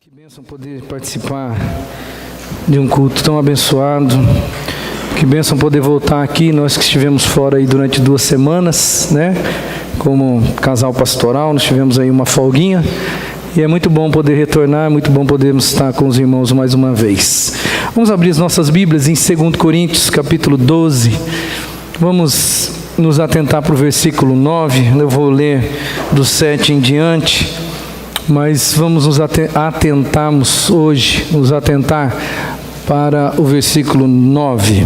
Que bênção poder participar de um culto tão abençoado. Que bênção poder voltar aqui, nós que estivemos fora aí durante 2 semanas, né? Como casal pastoral, nós tivemos aí uma folguinha. E é muito bom poder retornar, é muito bom podermos estar com os irmãos mais uma vez. Vamos abrir as nossas Bíblias em 2 Coríntios, capítulo 12. Vamos nos atentar para o versículo 9. Eu vou ler do 7 em diante. Mas vamos nos atentar para o versículo 9.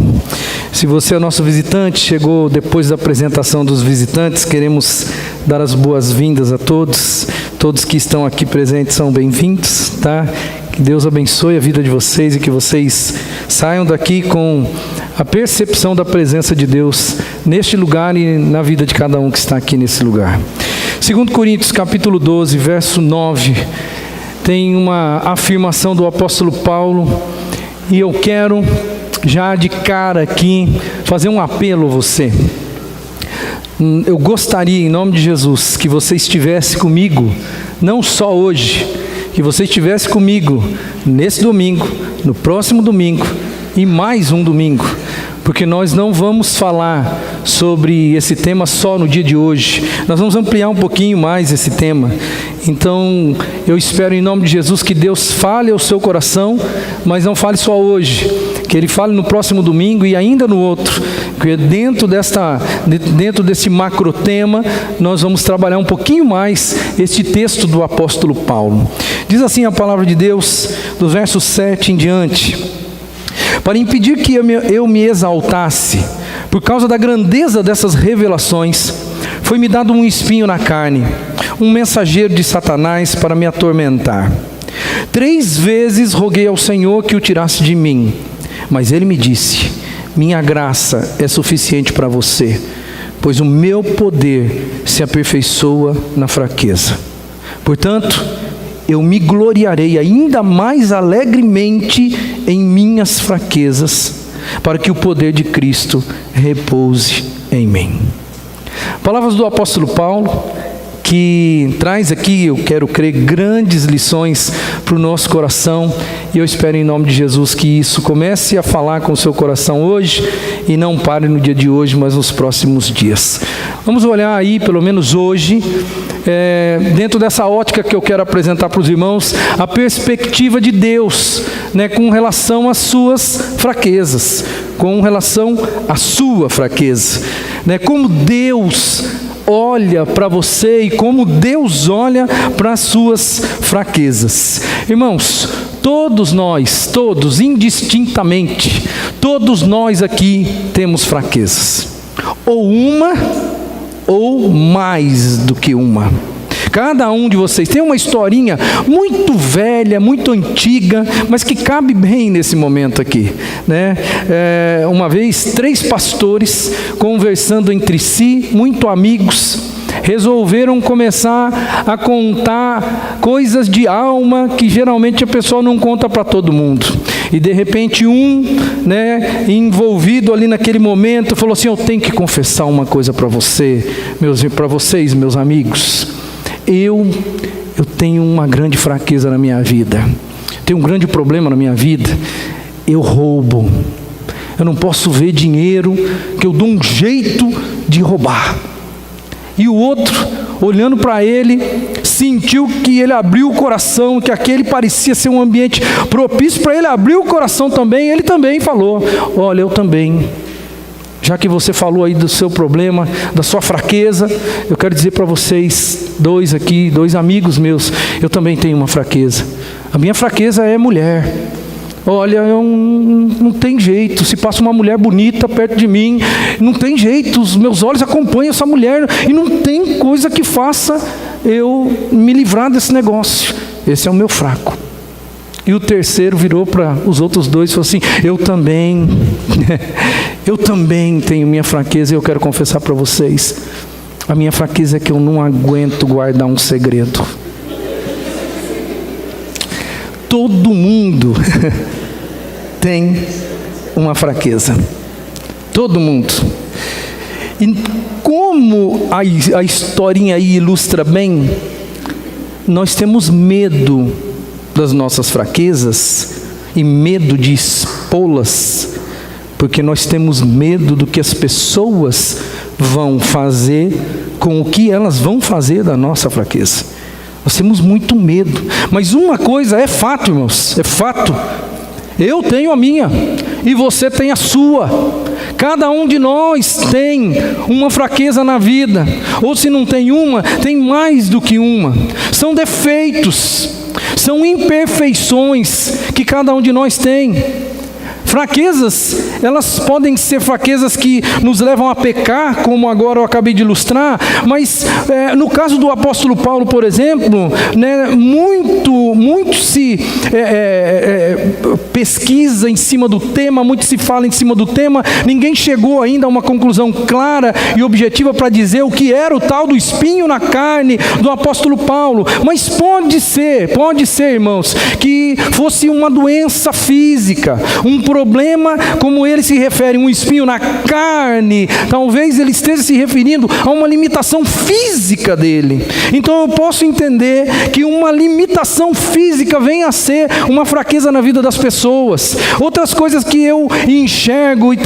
Se você é nosso visitante, chegou depois da apresentação dos visitantes, queremos dar as boas-vindas a todos. Todos que estão aqui presentes são bem-vindos, tá? Que Deus abençoe a vida de vocês e que vocês saiam daqui com a percepção da presença de Deus neste lugar e na vida de cada um que está aqui nesse lugar. 2 Coríntios capítulo 12, verso 9, tem uma afirmação do apóstolo Paulo, e eu quero já de cara aqui fazer um apelo a você. Eu gostaria, em nome de Jesus, que você estivesse comigo, não só hoje, que você estivesse comigo nesse domingo, no próximo domingo e mais um domingo, porque nós não vamos falar sobre esse tema só no dia de hoje, nós vamos ampliar um pouquinho mais esse tema. Então eu espero em nome de Jesus que Deus fale ao seu coração, mas não fale só hoje, que Ele fale no próximo domingo e ainda no outro, porque dentro desse macro tema nós vamos trabalhar um pouquinho mais este texto do apóstolo Paulo. Diz assim a palavra de Deus, do verso 7 em diante: para impedir que eu me exaltasse, por causa da grandeza dessas revelações, foi-me dado um espinho na carne, um mensageiro de Satanás para me atormentar. 3 vezes roguei ao Senhor que o tirasse de mim, mas Ele me disse: minha graça é suficiente para você, pois o meu poder se aperfeiçoa na fraqueza. Portanto, eu me gloriarei ainda mais alegremente em minhas fraquezas, para que o poder de Cristo repouse em mim. Palavras do apóstolo Paulo, que traz aqui, eu quero crer, grandes lições para o nosso coração, e eu espero em nome de Jesus que isso comece a falar com o seu coração hoje, e não pare no dia de hoje, mas nos próximos dias. Vamos olhar aí, pelo menos hoje, dentro dessa ótica que eu quero apresentar para os irmãos, a perspectiva de Deus, né, com relação às suas fraquezas, com relação à sua fraqueza, né, como Deus olha para você e como Deus olha para as suas fraquezas. Irmãos, todos nós, todos, indistintamente, todos nós aqui temos fraquezas, ou uma, ou mais do que uma. Cada um de vocês tem uma historinha muito velha, muito antiga, mas que cabe bem nesse momento aqui, né? Uma vez, 3 pastores conversando entre si, muito amigos, resolveram começar a contar coisas de alma que geralmente a pessoa não conta para todo mundo. E de repente né, envolvido ali naquele momento, falou assim: eu tenho que confessar uma coisa para vocês, meus amigos. Eu tenho uma grande fraqueza na minha vida, tenho um grande problema na minha vida. Eu roubo, eu não posso ver dinheiro, que eu dou um jeito de roubar. E o outro, olhando para ele, sentiu que ele abriu o coração, que aquele parecia ser um ambiente propício para ele abrir o coração também. Ele também falou: olha, eu também, já que você falou aí do seu problema, da sua fraqueza, eu quero dizer para vocês, 2 amigos meus, eu também tenho uma fraqueza. A minha fraqueza é mulher. Olha, não tem jeito, se passa uma mulher bonita perto de mim, não tem jeito, os meus olhos acompanham essa mulher, e não tem coisa que faça eu me livrar desse negócio. Esse é o meu fraco. E o terceiro virou para os outros 2 e falou assim: eu também tenho minha fraqueza, e eu quero confessar para vocês, a minha fraqueza é que eu não aguento guardar um segredo. Todo mundo tem uma fraqueza, todo mundo. E como a historinha aí ilustra bem, nós temos medo das nossas fraquezas e medo de expô-las, porque nós temos medo do que as pessoas vão fazer com o que elas vão fazer da nossa fraqueza. Nós temos muito medo, mas uma coisa é fato, irmãos, é fato. Eu tenho a minha e você tem a sua. Cada um de nós tem uma fraqueza na vida, ou se não tem uma, tem mais do que uma. São defeitos, são imperfeições que cada um de nós tem. Fraquezas, elas podem ser fraquezas que nos levam a pecar, como agora eu acabei de ilustrar, mas no caso do apóstolo Paulo, por exemplo, né, muito se pesquisa em cima do tema, muito se fala em cima do tema, ninguém chegou ainda a uma conclusão clara e objetiva para dizer o que era o tal do espinho na carne do apóstolo Paulo, mas pode ser, irmãos, que fosse uma doença física, um problema, como ele se refere, um espinho na carne, talvez ele esteja se referindo a uma limitação física dele. Então eu posso entender que uma limitação física venha a ser uma fraqueza na vida das pessoas. Outras coisas que eu enxergo, e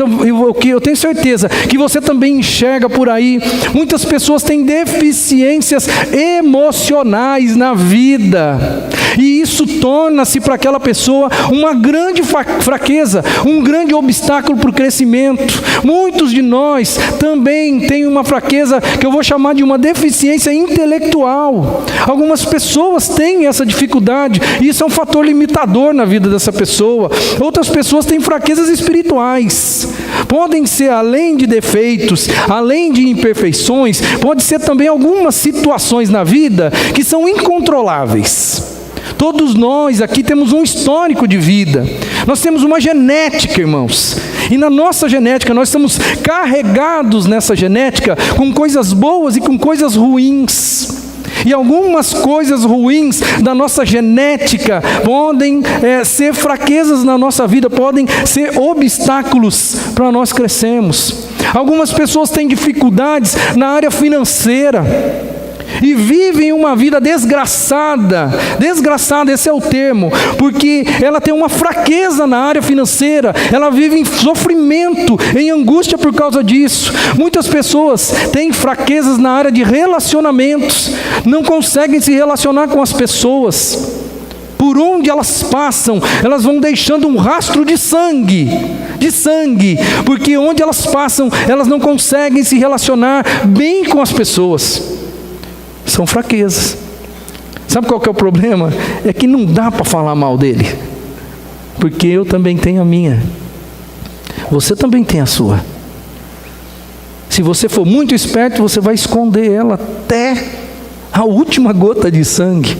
que eu tenho certeza que você também enxerga por aí, muitas pessoas têm deficiências emocionais na vida, e isso torna-se para aquela pessoa uma grande fraqueza, um grande obstáculo para o crescimento. Muitos de nós também têm uma fraqueza que eu vou chamar de uma deficiência intelectual. Algumas pessoas têm essa dificuldade, e isso é um fator limitador na vida dessa pessoa. Outras pessoas têm fraquezas espirituais. Podem ser, além de defeitos, além de imperfeições, pode ser também algumas situações na vida que são incontroláveis. Todos nós aqui temos um histórico de vida, nós temos uma genética, irmãos, e na nossa genética nós estamos carregados nessa genética com coisas boas e com coisas ruins. E algumas coisas ruins da nossa genética podem ser fraquezas na nossa vida, podem ser obstáculos para nós crescermos. Algumas pessoas têm dificuldades na área financeira e vivem uma vida desgraçada, esse é o termo, porque ela tem uma fraqueza na área financeira, ela vive em sofrimento, em angústia por causa disso. Muitas pessoas têm fraquezas na área de relacionamentos, não conseguem se relacionar com as pessoas. Por onde elas passam, elas vão deixando um rastro de sangue, porque onde elas passam, elas não conseguem se relacionar bem com as pessoas. São fraquezas. Sabe qual que é o problema? É que não dá para falar mal dele, porque eu também tenho a minha, você também tem a sua. Se você for muito esperto, você vai esconder ela até a última gota de sangue,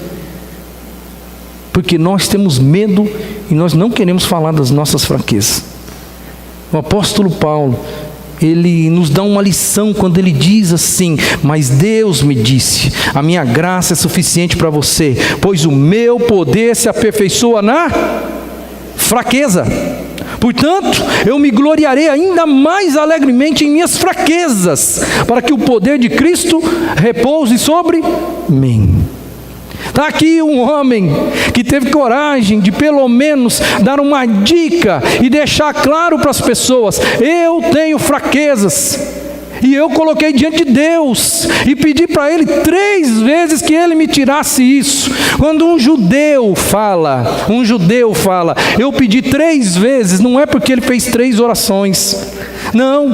porque nós temos medo e nós não queremos falar das nossas fraquezas. O apóstolo Paulo, ele nos dá uma lição quando ele diz assim: mas Deus me disse, a minha graça é suficiente para você, pois o meu poder se aperfeiçoa na fraqueza. Portanto, eu me gloriarei ainda mais alegremente em minhas fraquezas, para que o poder de Cristo repouse sobre mim. Está aqui um homem que teve coragem de pelo menos dar uma dica e deixar claro para as pessoas: eu tenho fraquezas, e eu coloquei diante de Deus e pedi para Ele 3 vezes que Ele me tirasse isso. Quando um judeu fala, eu pedi 3 vezes, não é porque ele fez 3 orações, não,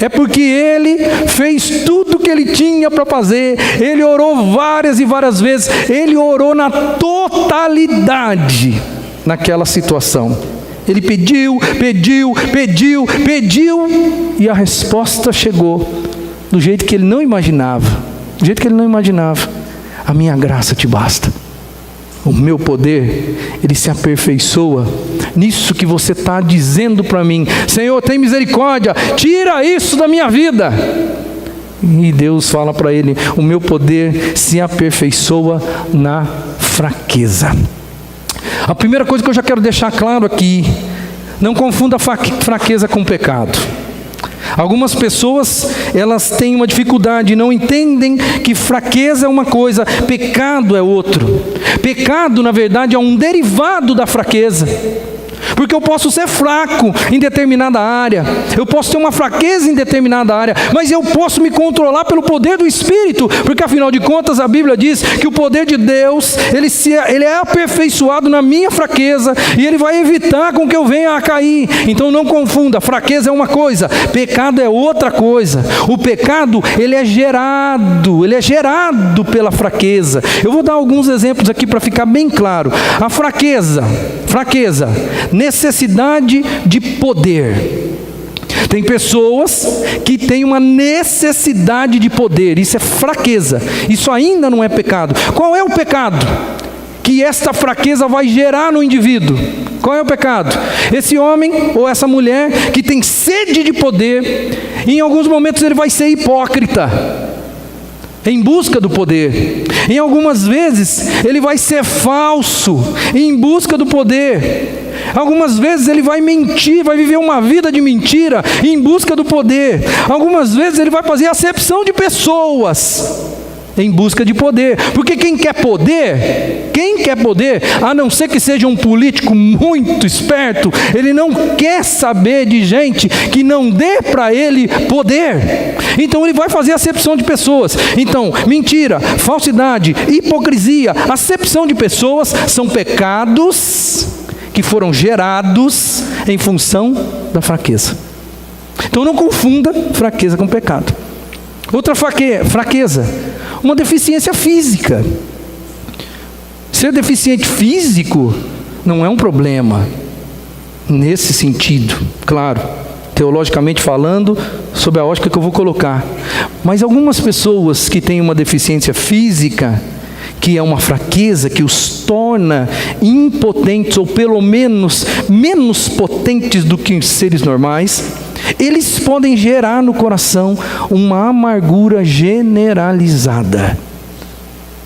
é porque ele fez tudo o que ele tinha para fazer. Ele orou várias e várias vezes, ele orou na totalidade naquela situação. Ele pediu, e a resposta chegou do jeito que ele não imaginava. A minha graça te basta. O meu poder, ele se aperfeiçoa nisso que você está dizendo para mim. Senhor, tem misericórdia, tira isso da minha vida. E Deus fala para ele: o meu poder se aperfeiçoa na fraqueza. A primeira coisa que eu já quero deixar claro aqui: não confunda fraqueza com pecado. Algumas pessoas, elas têm uma dificuldade, não entendem que fraqueza é uma coisa, pecado é outro. Pecado, na verdade, é um derivado da fraqueza. Porque eu posso ser fraco em determinada área, eu posso ter uma fraqueza em determinada área, mas eu posso me controlar pelo poder do Espírito, porque afinal de contas a Bíblia diz que o poder de Deus, ele é aperfeiçoado na minha fraqueza, e ele vai evitar com que eu venha a cair. Então não confunda, fraqueza é uma coisa, pecado é outra coisa. O pecado, ele é gerado pela fraqueza. Eu vou dar alguns exemplos aqui para ficar bem claro. A fraqueza, necessidade de poder. Tem pessoas que têm uma necessidade de poder, isso é fraqueza, isso ainda não é pecado. Qual é o pecado que esta fraqueza vai gerar no indivíduo? Qual é o pecado? Esse homem ou essa mulher que tem sede de poder, em alguns momentos ele vai ser hipócrita em busca do poder. Em algumas vezes ele vai ser falso em busca do poder. Algumas vezes ele vai mentir, vai viver uma vida de mentira em busca do poder. Algumas vezes ele vai fazer acepção de pessoas em busca de poder. Porque quem quer poder, a não ser que seja um político muito esperto, ele não quer saber de gente que não dê para ele poder. Então ele vai fazer acepção de pessoas. Então, mentira, falsidade, hipocrisia, acepção de pessoas são pecados que foram gerados em função da fraqueza. Então não confunda fraqueza com pecado. Outra fraqueza, uma deficiência física. Ser deficiente físico não é um problema nesse sentido, claro, teologicamente falando, sob a ótica que eu vou colocar. Mas algumas pessoas que têm uma deficiência física, que é uma fraqueza que os torna impotentes, ou pelo menos menos potentes do que os seres normais, eles podem gerar no coração uma amargura generalizada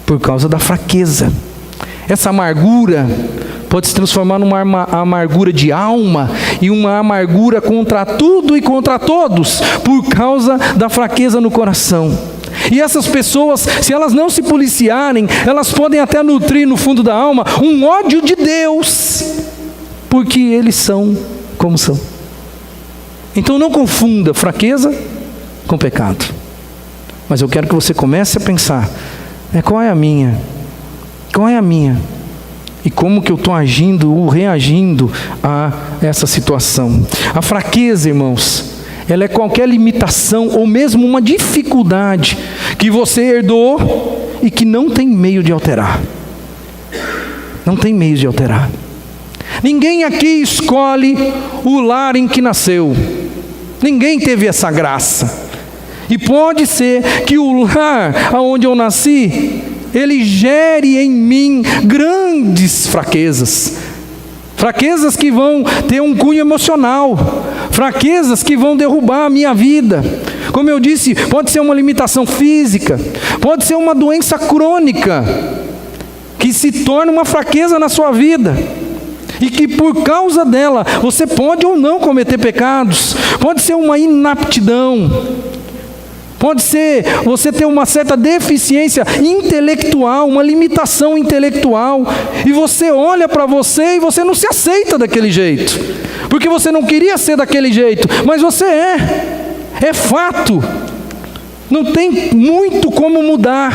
por causa da fraqueza. Essa amargura pode se transformar numa amargura de alma e uma amargura contra tudo e contra todos por causa da fraqueza no coração. E essas pessoas, se elas não se policiarem, elas podem até nutrir no fundo da alma um ódio de Deus, porque eles são como são. Então não confunda fraqueza com pecado. Mas eu quero que você comece a pensar, qual é a minha? Qual é a minha? E como que eu estou agindo ou reagindo a essa situação? A fraqueza, irmãos, ela é qualquer limitação ou mesmo uma dificuldade que você herdou e que não tem meio de alterar. Não tem meio de alterar. Ninguém aqui escolhe o lar em que nasceu. Ninguém teve essa graça. E pode ser que o lar onde eu nasci, ele gere em mim grandes fraquezas. Fraquezas que vão ter um cunho emocional. Fraquezas que vão derrubar a minha vida. Como eu disse, pode ser uma limitação física. Pode ser uma doença crônica que se torna uma fraqueza na sua vida. E que por causa dela, você pode ou não cometer pecados. Pode ser uma inaptidão. Pode ser você ter uma certa deficiência intelectual, uma limitação intelectual, e você olha para você e você não se aceita daquele jeito, porque você não queria ser daquele jeito, mas você é fato, não tem muito como mudar.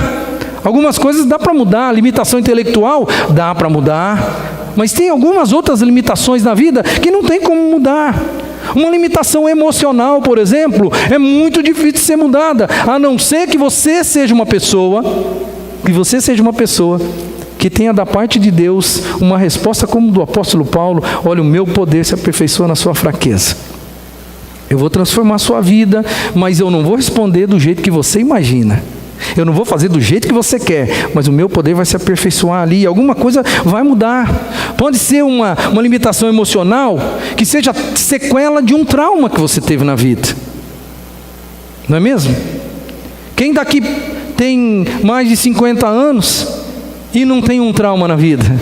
Algumas coisas dá para mudar, a limitação intelectual dá para mudar, mas tem algumas outras limitações na vida que não tem como mudar. Uma limitação emocional, por exemplo, é muito difícil de ser mudada, a não ser que você seja uma pessoa, que tenha da parte de Deus uma resposta como do apóstolo Paulo: olha, o meu poder se aperfeiçoa na sua fraqueza. Eu vou transformar a sua vida, mas eu não vou responder do jeito que você imagina. Eu não vou fazer do jeito que você quer, mas o meu poder vai se aperfeiçoar ali, alguma coisa vai mudar. Pode ser uma limitação emocional que seja sequela de um trauma que você teve na vida. Não é mesmo? Quem daqui tem mais de 50 anos e não tem um trauma na vida?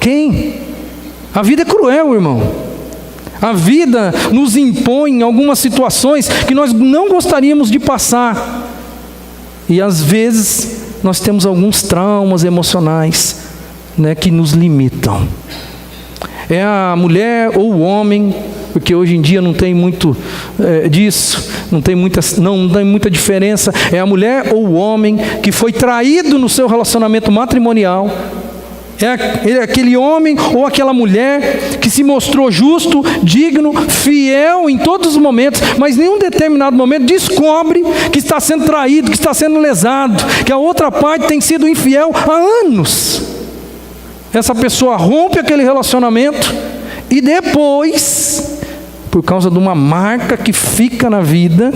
Quem? A vida é cruel, irmão. A vida nos impõe algumas situações que nós não gostaríamos de passar. E às vezes nós temos alguns traumas emocionais, né, que nos limitam. É a mulher ou o homem, porque hoje em dia não tem muito disso, não tem muita diferença. É a mulher ou o homem que foi traído no seu relacionamento matrimonial. É aquele homem ou aquela mulher que se mostrou justo, digno, fiel em todos os momentos, mas em nenhum determinado momento descobre que está sendo traído, que está sendo lesado, que a outra parte tem sido infiel há anos. Essa pessoa rompe aquele relacionamento e depois, por causa de uma marca que fica na vida,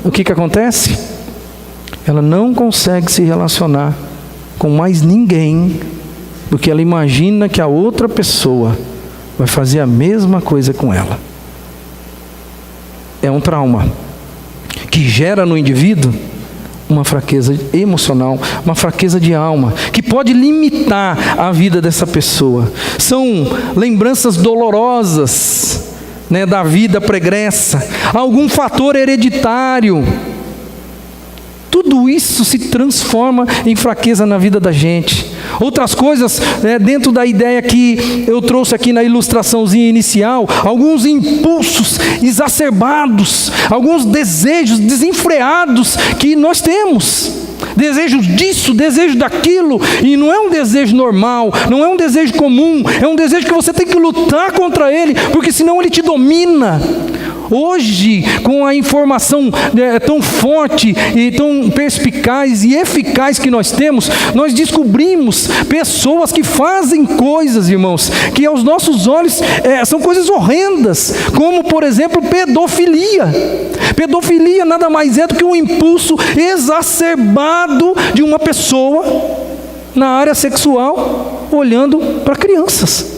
o que acontece? Ela não consegue se relacionar com mais ninguém, porque ela imagina que a outra pessoa vai fazer a mesma coisa com ela. É um trauma que gera no indivíduo uma fraqueza emocional, uma fraqueza de alma, que pode limitar a vida dessa pessoa. São lembranças dolorosas, né, da vida pregressa, algum fator hereditário. Tudo isso se transforma em fraqueza na vida da gente. Outras coisas, dentro da ideia que eu trouxe aqui na ilustraçãozinha inicial, alguns impulsos exacerbados, alguns desejos desenfreados que nós temos. Desejos disso, desejo daquilo, e não é um desejo normal, não é um desejo comum, é um desejo que você tem que lutar contra ele, porque senão ele te domina. Hoje, com a informação tão forte e tão perspicaz e eficaz que nós temos, nós descobrimos pessoas que fazem coisas, irmãos, que aos nossos olhos são coisas horrendas, como por exemplo pedofilia. Pedofilia nada mais é do que um impulso exacerbado de uma pessoa na área sexual, olhando para crianças.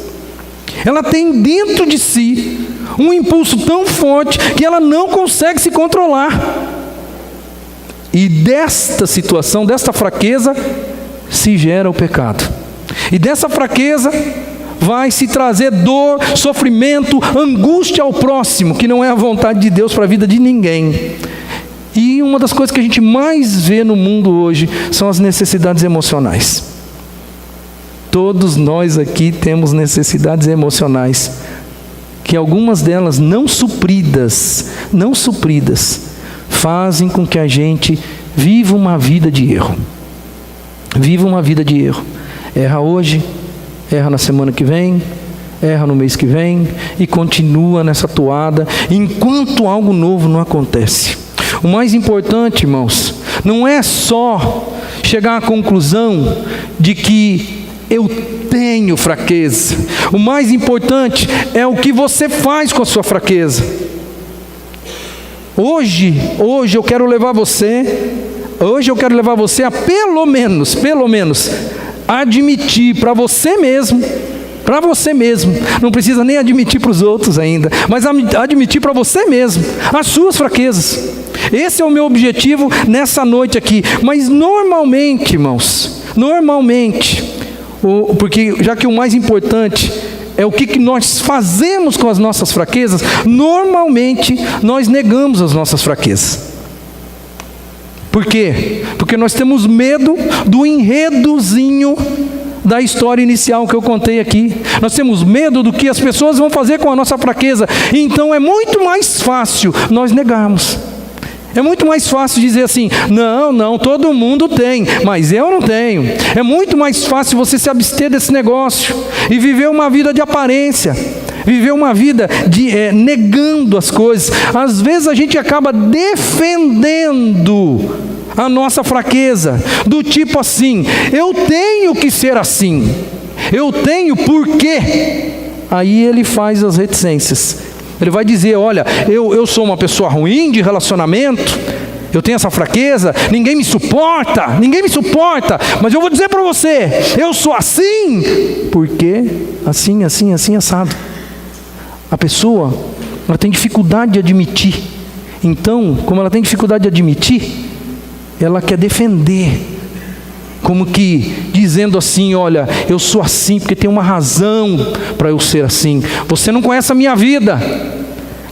Ela tem dentro de si um impulso tão forte que ela não consegue se controlar. E desta situação, desta fraqueza, se gera o pecado. E dessa fraqueza vai se trazer dor, sofrimento, angústia ao próximo, que não é a vontade de Deus para a vida de ninguém. E uma das coisas que a gente mais vê no mundo hoje são as necessidades emocionais. Todos nós aqui temos necessidades emocionais, que algumas delas não supridas, fazem com que a gente viva uma vida de erro. Viva uma vida de erro. Erra hoje, erra na semana que vem, erra no mês que vem, e continua nessa toada, enquanto algo novo não acontece. O mais importante, irmãos, não é só chegar à conclusão de que eu tenho fraqueza. O mais importante é o que você faz com a sua fraqueza. Hoje eu quero levar você a pelo menos, admitir para você mesmo, não precisa nem admitir para os outros ainda, mas admitir para você mesmo as suas fraquezas. Esse é o meu objetivo nessa noite aqui. Mas normalmente, irmãos, porque já que o mais importante é o que nós fazemos com as nossas fraquezas, normalmente nós negamos as nossas fraquezas. Por quê? Porque nós temos medo do enredozinho da história inicial que eu contei aqui. Nós temos medo do que as pessoas vão fazer com a nossa fraqueza. Então é muito mais fácil nós negarmos. É muito mais fácil dizer assim: não, todo mundo tem, mas eu não tenho. É muito mais fácil você se abster desse negócio e viver uma vida de aparência, viver uma vida negando as coisas. Às vezes a gente acaba defendendo a nossa fraqueza, do tipo assim: eu tenho que ser assim, eu tenho porque. Aí ele faz as reticências. Ele vai dizer: olha, eu sou uma pessoa ruim de relacionamento, eu tenho essa fraqueza, ninguém me suporta, mas eu vou dizer para você, eu sou assim, porque assim, assado. A pessoa, ela tem dificuldade de admitir. Então, como ela tem dificuldade de admitir, ela quer defender, como que dizendo assim: olha, eu sou assim porque tem uma razão para eu ser assim. Você não conhece a minha vida,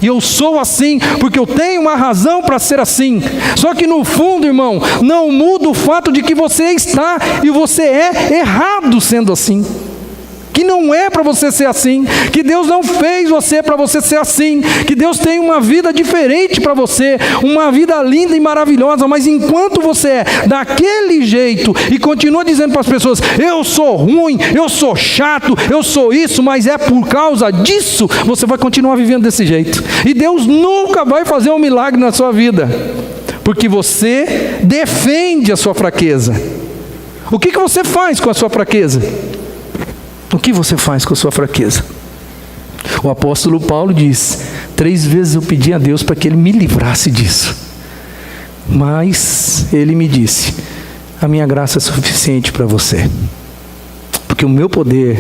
E eu sou assim porque eu tenho uma razão para ser assim. Só que no fundo, irmão, não muda o fato de que você está e você é errado sendo assim. Que não é para você ser assim, que Deus não fez você para você ser assim, que Deus tem uma vida diferente para você, uma vida linda e maravilhosa, mas enquanto você é daquele jeito e continua dizendo para as pessoas, eu sou ruim, eu sou chato, eu sou isso, mas é por causa disso, você vai continuar vivendo desse jeito, e Deus nunca vai fazer um milagre na sua vida, porque você defende a sua fraqueza. O que você faz com a sua fraqueza? O que você faz com a sua fraqueza? O apóstolo Paulo diz, 3 vezes eu pedi a Deus para que Ele me livrasse disso. Mas Ele me disse, a minha graça é suficiente para você. Porque o meu poder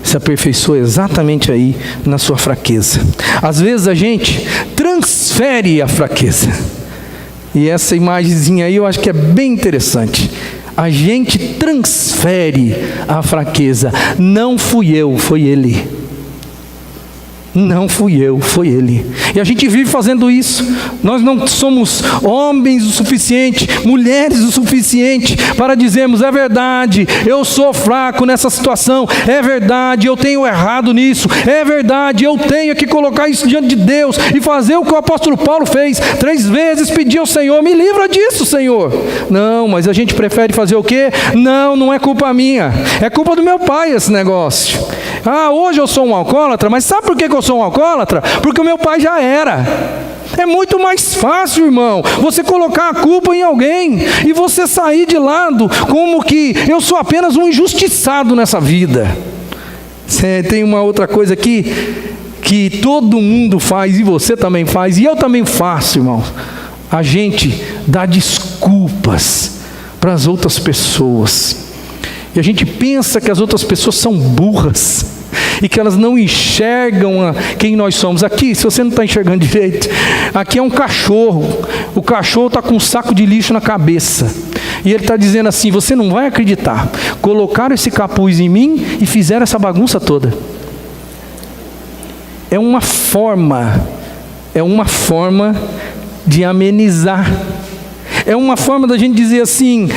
se aperfeiçoa exatamente aí na sua fraqueza. Às vezes a gente transfere a fraqueza. E essa imagenzinha aí eu acho que é bem interessante. A gente transfere a fraqueza. Não fui eu, foi Ele. Não fui eu, foi Ele. E a gente vive fazendo isso. Nós não somos homens o suficiente, mulheres o suficiente para dizermos, é verdade, eu sou fraco nessa situação, é verdade, eu tenho errado nisso, é verdade, eu tenho que colocar isso diante de Deus e fazer o que o apóstolo Paulo fez, 3 vezes pedir ao Senhor, me livra disso, Senhor. Não, mas a gente prefere fazer o quê? Não é culpa minha, é culpa do meu pai esse negócio. Hoje eu sou um alcoólatra, mas sabe por que eu sou um alcoólatra? Porque o meu pai já era. É muito mais fácil, irmão, você colocar a culpa em alguém e você sair de lado como que eu sou apenas um injustiçado nessa vida. Tem uma outra coisa aqui que todo mundo faz e você também faz e eu também faço, irmão. A gente dá desculpas para as outras pessoas. E a gente pensa que as outras pessoas são burras e que elas não enxergam quem nós somos. Aqui, se você não está enxergando direito, aqui é um cachorro. O cachorro está com um saco de lixo na cabeça. E ele está dizendo assim, você não vai acreditar. Colocaram esse capuz em mim e fizeram essa bagunça toda. É uma forma de amenizar. É uma forma da gente dizer assim,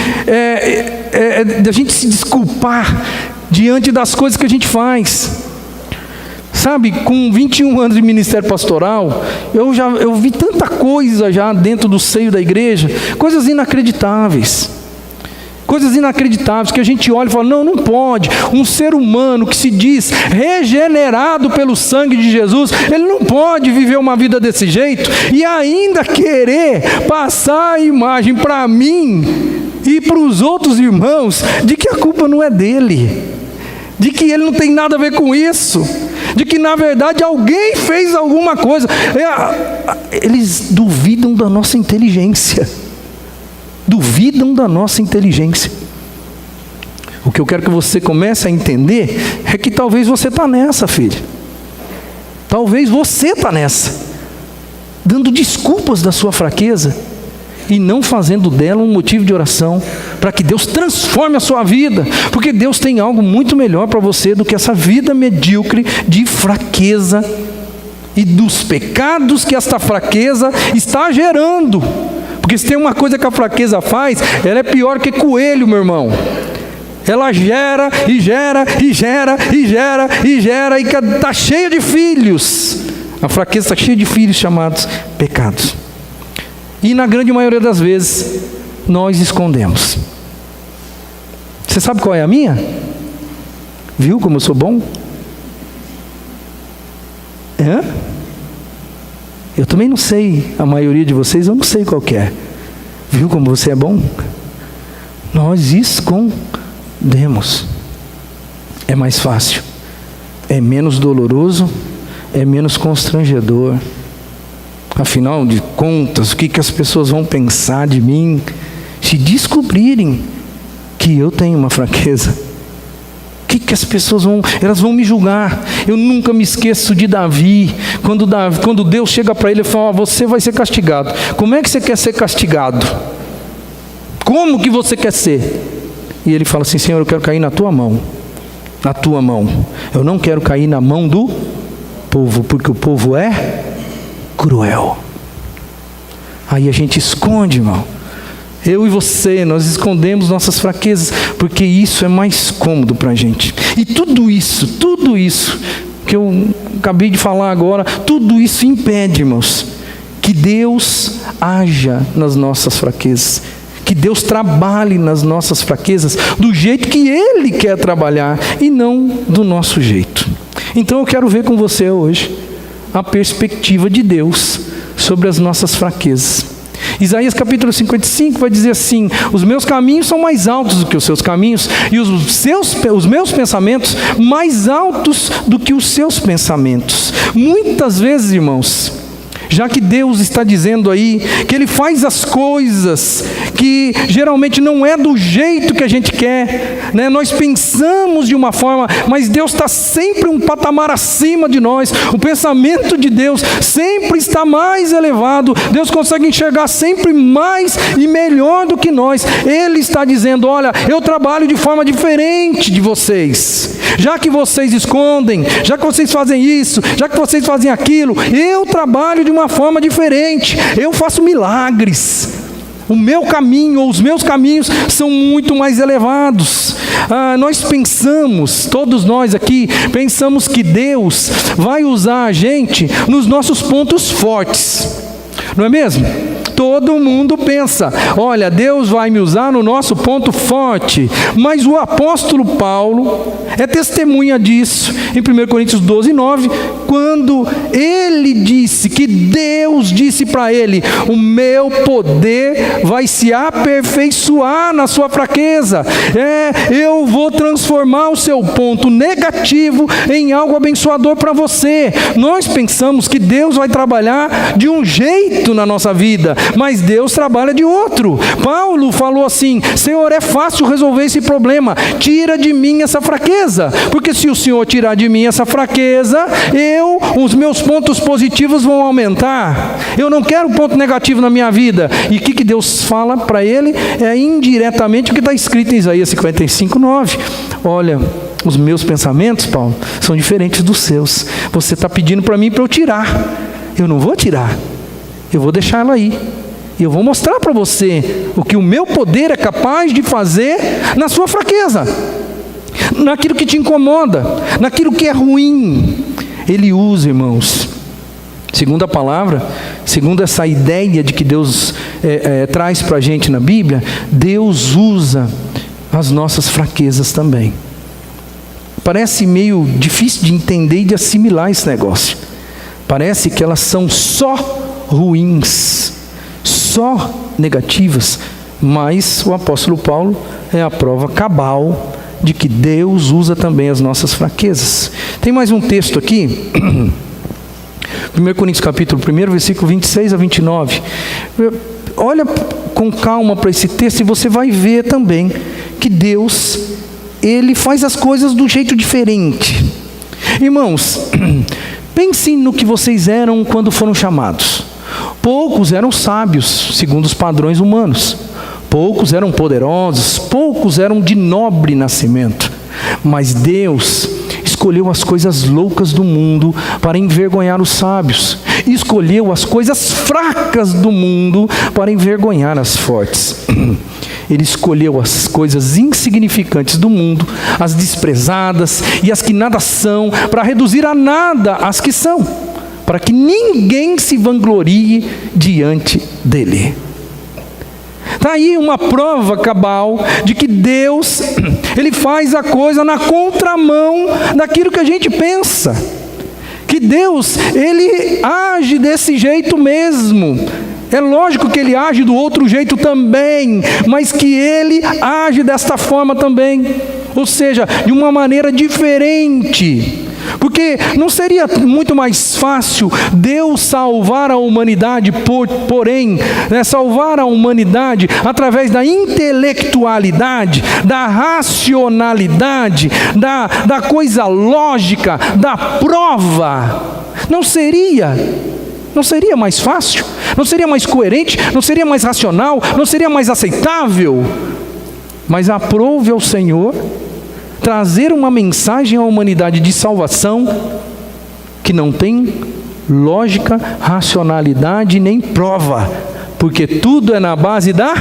da gente se desculpar diante das coisas que a gente faz. Sabe, com 21 anos de ministério pastoral, eu vi tanta coisa já dentro do seio da igreja, coisas inacreditáveis. Coisas inacreditáveis que a gente olha e fala, não pode. Um ser humano que se diz regenerado pelo sangue de Jesus, ele não pode viver uma vida desse jeito e ainda querer passar a imagem para mim e para os outros irmãos de que a culpa não é dele, de que ele não tem nada a ver com isso, de que na verdade alguém fez alguma coisa. Eles duvidam da nossa inteligência. Duvidam da nossa inteligência. O que eu quero que você comece a entender é que talvez você está nessa, filho. Talvez você está nessa, dando desculpas da sua fraqueza e não fazendo dela um motivo de oração para que Deus transforme a sua vida, porque Deus tem algo muito melhor para você do que essa vida medíocre de fraqueza e dos pecados que esta fraqueza está gerando. Porque se tem uma coisa que a fraqueza faz, ela é pior que coelho, meu irmão. Ela gera e gera e gera e gera e gera e está cheia de filhos. A fraqueza está cheia de filhos chamados pecados. E na grande maioria das vezes, nós escondemos. Você sabe qual é a minha? Viu como eu sou bom? Eu também não sei, a maioria de vocês eu não sei qual que é. Viu como você é bom? Nós escondemos. É mais fácil, é menos doloroso, é menos constrangedor. Afinal de contas, o que as pessoas vão pensar de mim se descobrirem que eu tenho uma fraqueza? O que as pessoas elas vão me julgar. Eu nunca me esqueço de Davi, quando Deus chega para ele e fala, você vai ser castigado. Como é que você quer ser castigado? Como que você quer ser? E ele fala assim, Senhor, eu quero cair na tua mão. Na tua mão. Eu não quero cair na mão do povo, porque o povo é cruel. Aí a gente esconde, irmão. Eu e você, nós escondemos nossas fraquezas, porque isso é mais cômodo para a gente. E tudo isso que eu acabei de falar agora, tudo isso impede, irmãos, que Deus haja nas nossas fraquezas, que Deus trabalhe nas nossas fraquezas do jeito que Ele quer trabalhar e não do nosso jeito. Então eu quero ver com você hoje a perspectiva de Deus sobre as nossas fraquezas. Isaías capítulo 55 vai dizer assim: os meus caminhos são mais altos do que os seus caminhos, e os meus pensamentos mais altos do que os seus pensamentos. Muitas vezes, irmãos, já que Deus está dizendo aí que Ele faz as coisas que geralmente não é do jeito que a gente quer, né? Nós pensamos de uma forma, mas Deus está sempre um patamar acima de nós. O pensamento de Deus sempre está mais elevado. Deus consegue enxergar sempre mais e melhor do que nós. Ele está dizendo: olha, eu trabalho de forma diferente de vocês. Já que vocês escondem, já que vocês fazem isso, já que vocês fazem aquilo, eu trabalho de uma forma diferente. Eu faço milagres. O meu caminho, ou os meus caminhos, são muito mais elevados. Nós pensamos, todos nós aqui, pensamos que Deus vai usar a gente nos nossos pontos fortes. Não é mesmo? Todo mundo pensa: olha, Deus vai me usar no nosso ponto forte. Mas o apóstolo Paulo é testemunha disso em 1 Coríntios 12, 9, quando ele disse que Deus disse para ele: o meu poder vai se aperfeiçoar na sua fraqueza. Eu vou transformar o seu ponto negativo em algo abençoador para você. Nós pensamos que Deus vai trabalhar de um jeito na nossa vida, mas Deus trabalha de outro. Paulo falou assim: Senhor, é fácil resolver esse problema, tira de mim essa fraqueza, porque se o Senhor tirar de mim essa fraqueza, os meus pontos positivos vão aumentar. Eu não quero ponto negativo na minha vida. E o que Deus fala para ele? É indiretamente o que está escrito em Isaías 55, 9. Olha, os meus pensamentos, Paulo, são diferentes dos seus. Você está pedindo para mim para eu tirar. Eu não vou tirar. Eu vou deixar ela aí. E eu vou mostrar para você o que o meu poder é capaz de fazer na sua fraqueza, naquilo que te incomoda, naquilo que é ruim. Ele usa, irmãos, segundo a palavra, segundo essa ideia de que Deus traz para a gente na Bíblia, Deus usa as nossas fraquezas também. Parece meio difícil de entender e de assimilar esse negócio. Parece que elas são só ruins, só negativas, mas o apóstolo Paulo é a prova cabal de que Deus usa também as nossas fraquezas. Tem mais um texto aqui, 1 Coríntios capítulo 1, versículo 26 a 29. Olha com calma para esse texto e você vai ver também que Deus, Ele faz as coisas do jeito diferente. Irmãos, pensem no que vocês eram quando foram chamados. Poucos eram sábios, segundo os padrões humanos. Poucos eram poderosos, poucos eram de nobre nascimento. Mas Deus escolheu as coisas loucas do mundo para envergonhar os sábios. E escolheu as coisas fracas do mundo para envergonhar as fortes. Ele escolheu as coisas insignificantes do mundo, as desprezadas e as que nada são, para reduzir a nada as que são, para que ninguém se vanglorie diante dele. Está aí uma prova cabal de que Deus, Ele faz a coisa na contramão daquilo que a gente pensa. Que Deus, Ele age desse jeito mesmo. É lógico que Ele age do outro jeito também, mas que Ele age desta forma também. Ou seja, de uma maneira diferente. Porque não seria muito mais fácil Deus salvar a humanidade, porém, salvar a humanidade através da intelectualidade, da racionalidade, da coisa lógica, da prova? Não seria mais fácil? Não seria mais coerente? Não seria mais racional? Não seria mais aceitável? Mas aprove ao Senhor trazer uma mensagem à humanidade de salvação que não tem lógica, racionalidade, nem prova, porque tudo é na base da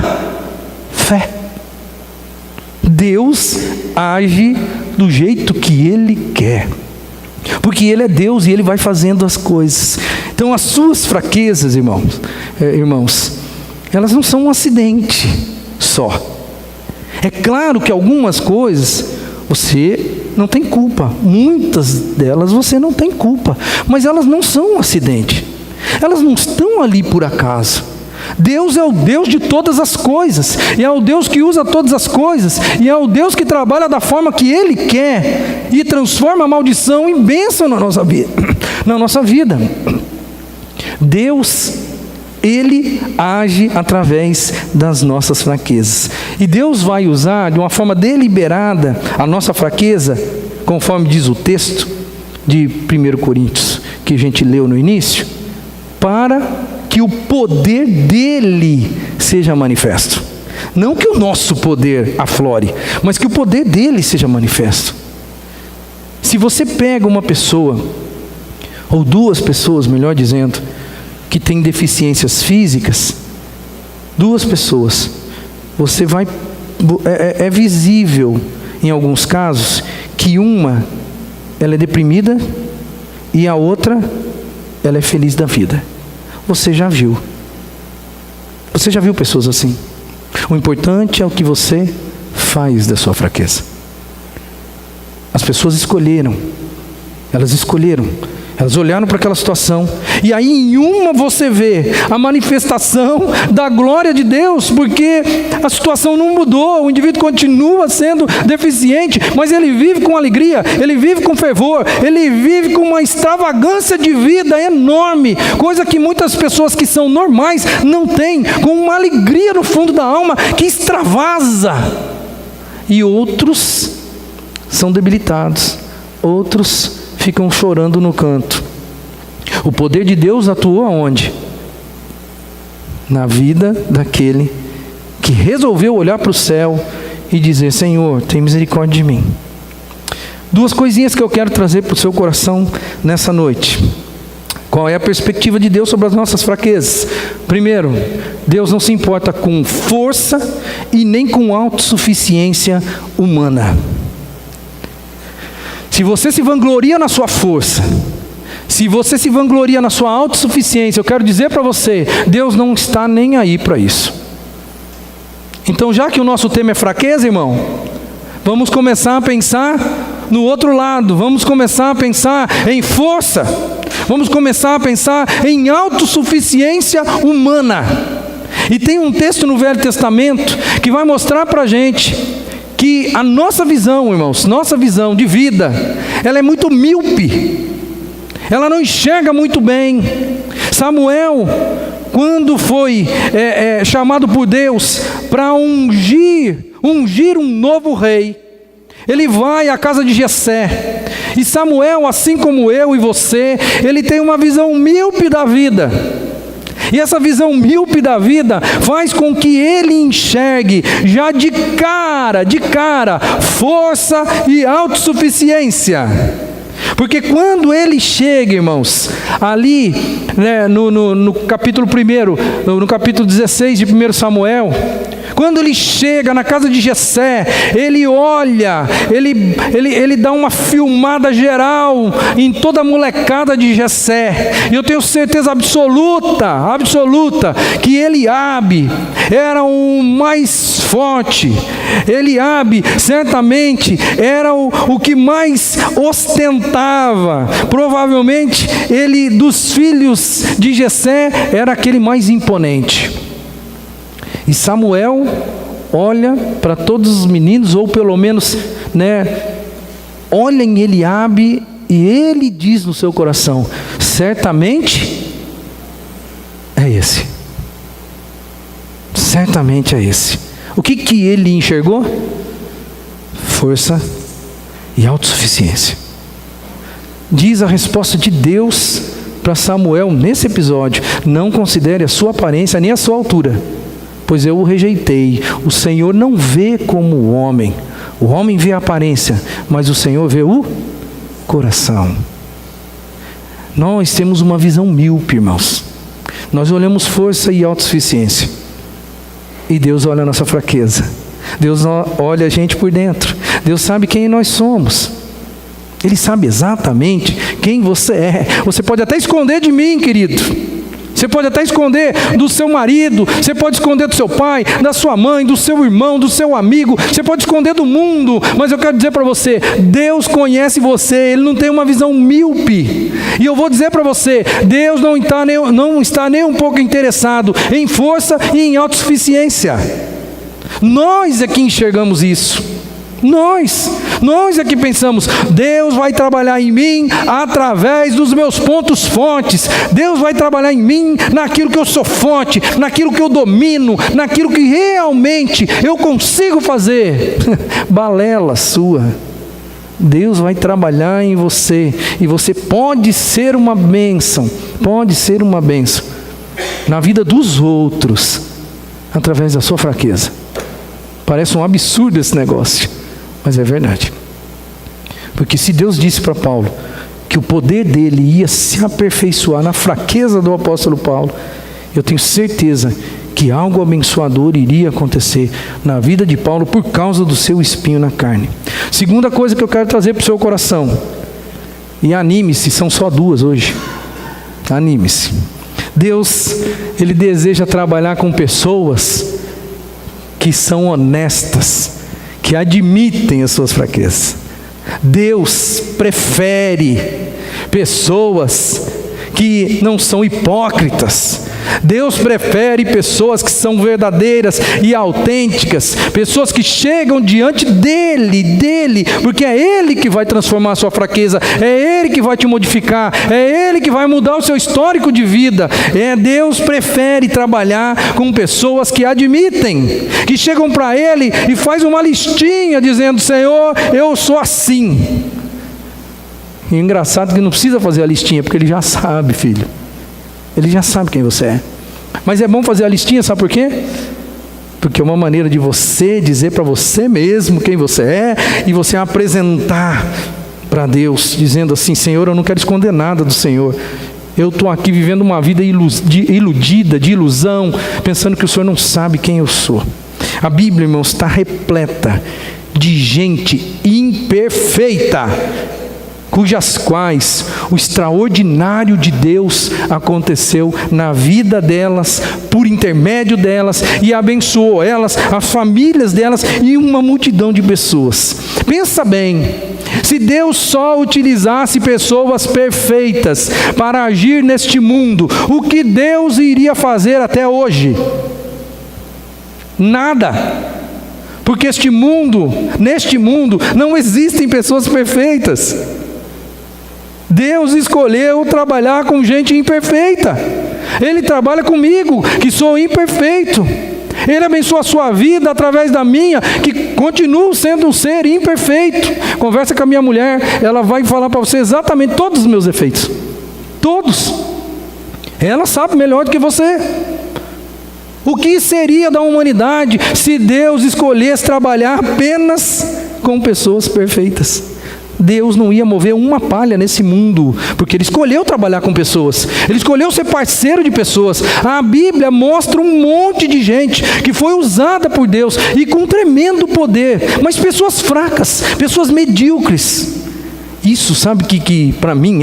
fé. Deus age do jeito que Ele quer, porque Ele é Deus e Ele vai fazendo as coisas. Então as suas fraquezas, irmãos, elas não são um acidente só. É claro que algumas coisas você não tem culpa, muitas delas você não tem culpa, mas elas não são um acidente, elas não estão ali por acaso. Deus é o Deus de todas as coisas, e é o Deus que usa todas as coisas, e é o Deus que trabalha da forma que Ele quer, e transforma a maldição em bênção na nossa vida. Deus, Ele age através das nossas fraquezas, e Deus vai usar de uma forma deliberada a nossa fraqueza, conforme diz o texto de 1 Coríntios, que a gente leu no início, para que o poder dele seja manifesto. Não que o nosso poder aflore, mas que o poder dele seja manifesto. Se você pega uma pessoa, ou duas pessoas, melhor dizendo, que têm deficiências físicas, duas pessoas, você vai, é visível em alguns casos, que uma, ela é deprimida, e a outra, ela é feliz da vida. Você já viu pessoas assim. O importante é o que você faz da sua fraqueza. As pessoas escolheram, elas olharam para aquela situação, e aí em uma você vê a manifestação da glória de Deus, porque a situação não mudou, o indivíduo continua sendo deficiente, mas ele vive com alegria, ele vive com fervor, ele vive com uma extravagância de vida enorme, coisa que muitas pessoas que são normais não têm, com uma alegria no fundo da alma que extravasa. E outros são debilitados, outros ficam chorando no canto. O poder de Deus atuou aonde? Na vida daquele que resolveu olhar para o céu e dizer: Senhor, tem misericórdia de mim. Duas coisinhas que eu quero trazer para o seu coração nessa noite. Qual é a perspectiva de Deus sobre as nossas fraquezas? Primeiro, Deus não se importa com força e nem com autossuficiência humana. Se você se vangloria na sua força, se você se vangloria na sua autossuficiência, eu quero dizer para você, Deus não está nem aí para isso. Então, já que o nosso tema é fraqueza, irmão, vamos começar a pensar no outro lado, vamos começar a pensar em força, vamos começar a pensar em autossuficiência humana. E tem um texto no Velho Testamento que vai mostrar para a gente que a nossa visão, irmãos, nossa visão de vida, ela é muito míope, ela não enxerga muito bem. Samuel, quando foi chamado por Deus para ungir um novo rei, ele vai à casa de Jessé, e Samuel, assim como eu e você, ele tem uma visão míope da vida. E essa visão míope da vida faz com que ele enxergue já de cara, força e autossuficiência. Porque quando ele chega, irmãos, ali no capítulo 1, no capítulo 16 de 1 Samuel, quando ele chega na casa de Jessé, ele olha, ele dá uma filmada geral em toda a molecada de Jessé, e eu tenho certeza absoluta, que Eliabe era o mais forte. Eliabe certamente era o que mais ostentava. Provavelmente ele, dos filhos de Jessé, era aquele mais imponente. E Samuel olha para todos os meninos, ou pelo menos, olha em Eliabe, e ele diz no seu coração: certamente é esse. Certamente é esse. O que ele enxergou? Força e autossuficiência. Diz a resposta de Deus para Samuel nesse episódio: não considere a sua aparência nem a sua altura, pois eu o rejeitei. O Senhor não vê como o homem vê a aparência, mas o Senhor vê o coração. Nós temos uma visão míope, irmãos. Nós olhamos força e autossuficiência. E Deus olha a nossa fraqueza. Deus olha a gente por dentro. Deus sabe quem nós somos. Ele sabe exatamente quem você é. Você pode até esconder de mim, querido. Você pode até esconder do seu marido, você pode esconder do seu pai, da sua mãe, do seu irmão, do seu amigo, você pode esconder do mundo, mas eu quero dizer para você, Deus conhece você, Ele não tem uma visão míope, e eu vou dizer para você, Deus não está nem um pouco interessado em força e em autossuficiência. Nós é que enxergamos isso. Nós é que pensamos, Deus vai trabalhar em mim através dos meus pontos fortes, Deus vai trabalhar em mim naquilo que eu sou forte, naquilo que eu domino, naquilo que realmente eu consigo fazer. Balela sua. Deus vai trabalhar em você, e você pode ser uma bênção, na vida dos outros, através da sua fraqueza. Parece um absurdo esse negócio, mas é verdade. Porque se Deus disse para Paulo que o poder dele ia se aperfeiçoar na fraqueza do apóstolo Paulo, eu tenho certeza que algo abençoador iria acontecer na vida de Paulo por causa do seu espinho na carne. Segunda coisa que eu quero trazer para o seu coração, e anime-se, são só duas hoje. Anime-se. Deus, Ele deseja trabalhar com pessoas que são honestas, que admitem as suas fraquezas. Deus prefere pessoas que não são hipócritas. Deus prefere pessoas que são verdadeiras e autênticas, pessoas que chegam diante dele, porque é Ele que vai transformar a sua fraqueza, é Ele que vai te modificar, é Ele que vai mudar o seu histórico de vida. Deus prefere trabalhar com pessoas que admitem, que chegam para Ele e faz uma listinha dizendo, Senhor, eu sou assim. E é engraçado que não precisa fazer a listinha, porque Ele já sabe, filho. Ele já sabe quem você é. Mas é bom fazer a listinha, sabe por quê? Porque é uma maneira de você dizer para você mesmo quem você é, e você apresentar para Deus, dizendo assim, Senhor, eu não quero esconder nada do Senhor. Eu estou aqui vivendo uma vida iludida, de ilusão, pensando que o Senhor não sabe quem eu sou. A Bíblia, irmãos, está repleta de gente imperfeita, cujas quais o extraordinário de Deus aconteceu na vida delas, por intermédio delas, e abençoou elas, as famílias delas e uma multidão de pessoas. Pensa bem, se Deus só utilizasse pessoas perfeitas para agir neste mundo, o que Deus iria fazer até hoje? Nada. Porque neste mundo não existem pessoas perfeitas. Deus escolheu trabalhar com gente imperfeita. Ele trabalha comigo, que sou imperfeito. Ele abençoa a sua vida através da minha, que continuo sendo um ser imperfeito. Conversa com a minha mulher, ela vai falar para você exatamente todos os meus defeitos. Todos. Ela sabe melhor do que você. O que seria da humanidade se Deus escolhesse trabalhar apenas com pessoas perfeitas? Deus não ia mover uma palha nesse mundo, porque Ele escolheu trabalhar com pessoas, Ele escolheu ser parceiro de pessoas. A Bíblia mostra um monte de gente que foi usada por Deus e com tremendo poder, mas pessoas fracas, pessoas medíocres. Isso, sabe que para mim